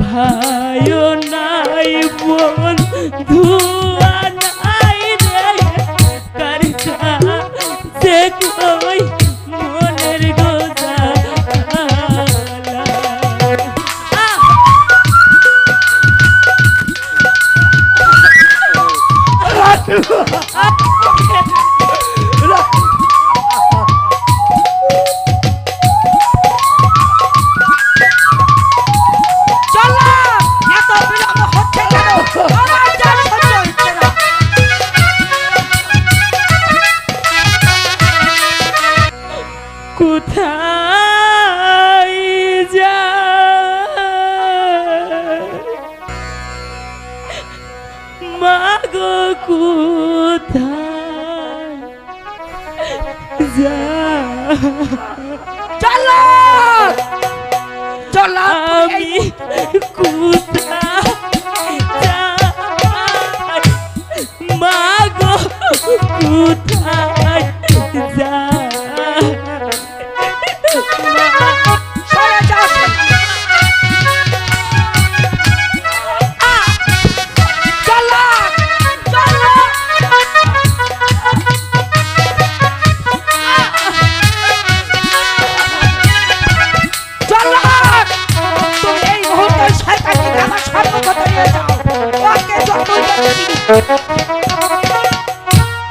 ভাইও নাই বন্ধু নাই রে কার কাছে কই মনের গোজা কোথায় যা মাগো কোথায় যা চলো চলো আমি কোথায় যাই মাগো কোথায় যা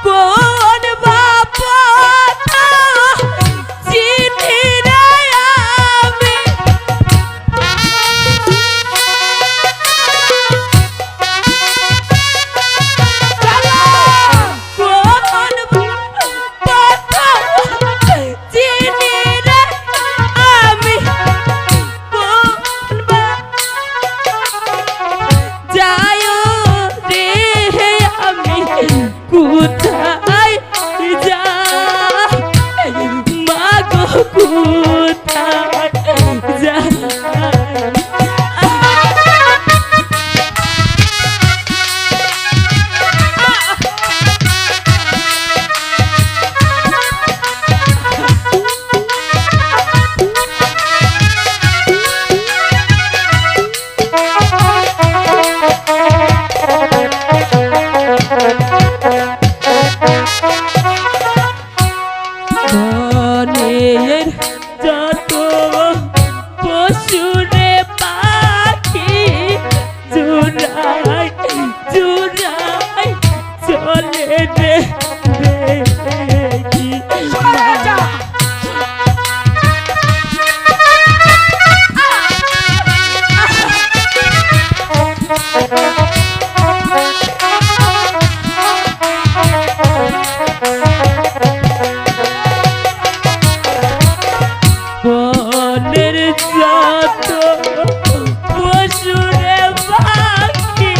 কোন বাবা চিনি রে আমি কোন বাবা চিনি রে আমি কোন যায় রে আমি কোথায় যা মাগো কোথায় যা বনের যত পশুরে পাখি জুড়াই জুড়াই চলে রে দেখি বনের যত পশুরে পাখি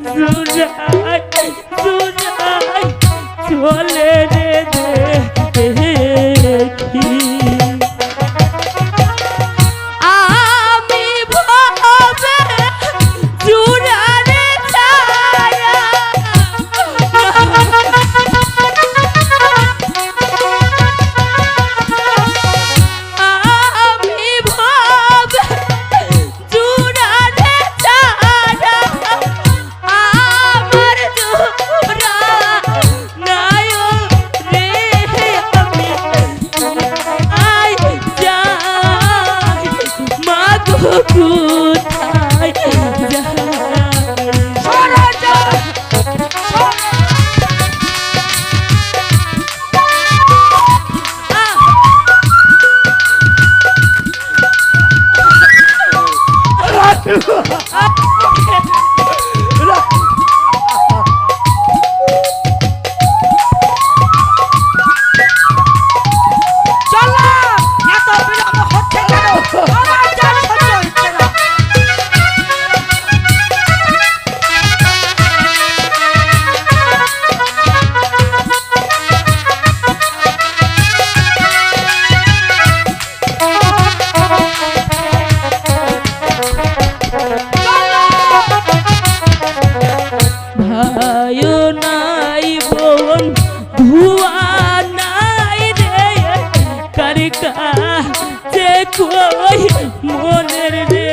জুড়াই জুড়াই চলে রে দেখি আমি ভাবে জুড়ারে ছায়া আমি ভাবে জুড়ারে ছায়া আমার জুড়া নাই রে আমি আই যাই মাগো কোথায় ভাইও নাই বোন ধুয়া নাই রে কার কাছে কই মনের রে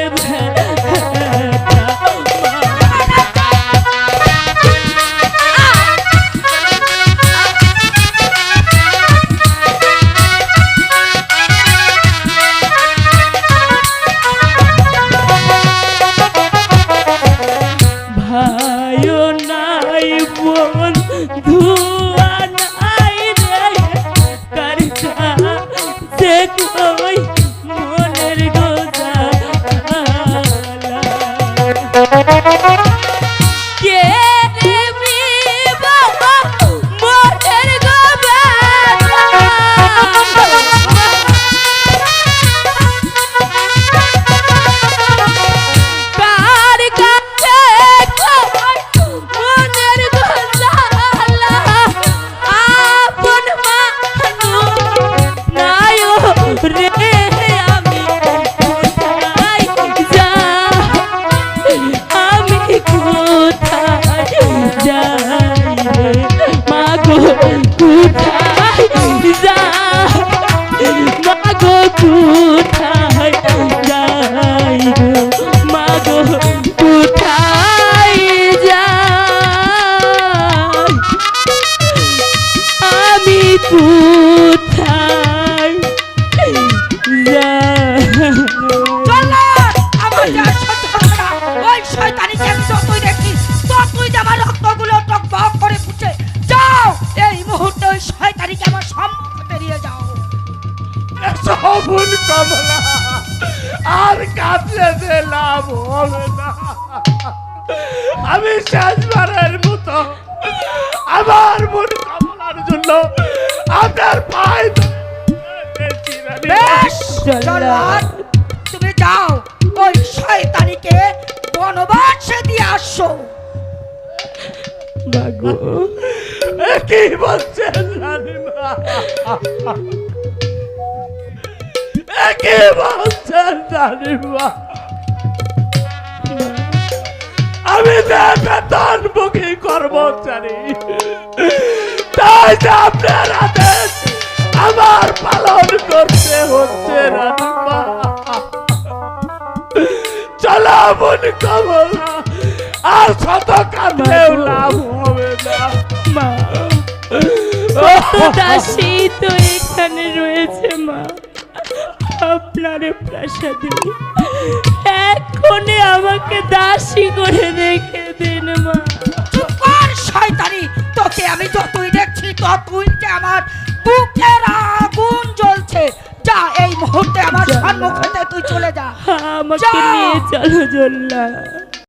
কোথায় যাই মাগো কোথায় যাই গো মাগো কোথায় যাই আমি কোথায় যাই জল্লাদ আমার যা সহ্য হচ্ছে না ওই শয়তানিকে আমি যতই দেখি ততই যে আমার রক্তগুলো টকবক করে ফুটে যাও এই মুহূর্তে ওই শয়তানিকে আমার সম্মুখে বেরিয়ে যাও সবুন কমলা আর কাঁদলে যে লাভ হবে না আমি শেষবারের মতো আমার বোন কমলার জন্য আপনার পায়ে বেশ জল্লাদ তুমি যাও ওই শয়তানিকে বনবাসে দিয়ে আসো মাগো কি বলছেন রানীমা কি বলছেন রানীমা আমি যে বেতনমুখী কর্মচারী তাই যে আপনার আদেশ আমার পালন করতে হচ্ছে রানীমা চলো বোন কমলা আর শত কাঁদলেও লাভ হবে না মা কত দাসী তো এখানে রয়েছে মা আপনার প্রাসাদে এখনই আমাকে দাসী করে রেখে দিন মা চুপ কর শয়তানি তোকে আমি যতই দেখছি ততই যে আমার বুকের আগুন জ্বলছে যা এই মুহূর্তে আমার সম্মুখে তুই চলে যা আমাকে যাও। নিয়ে চলো জল্লা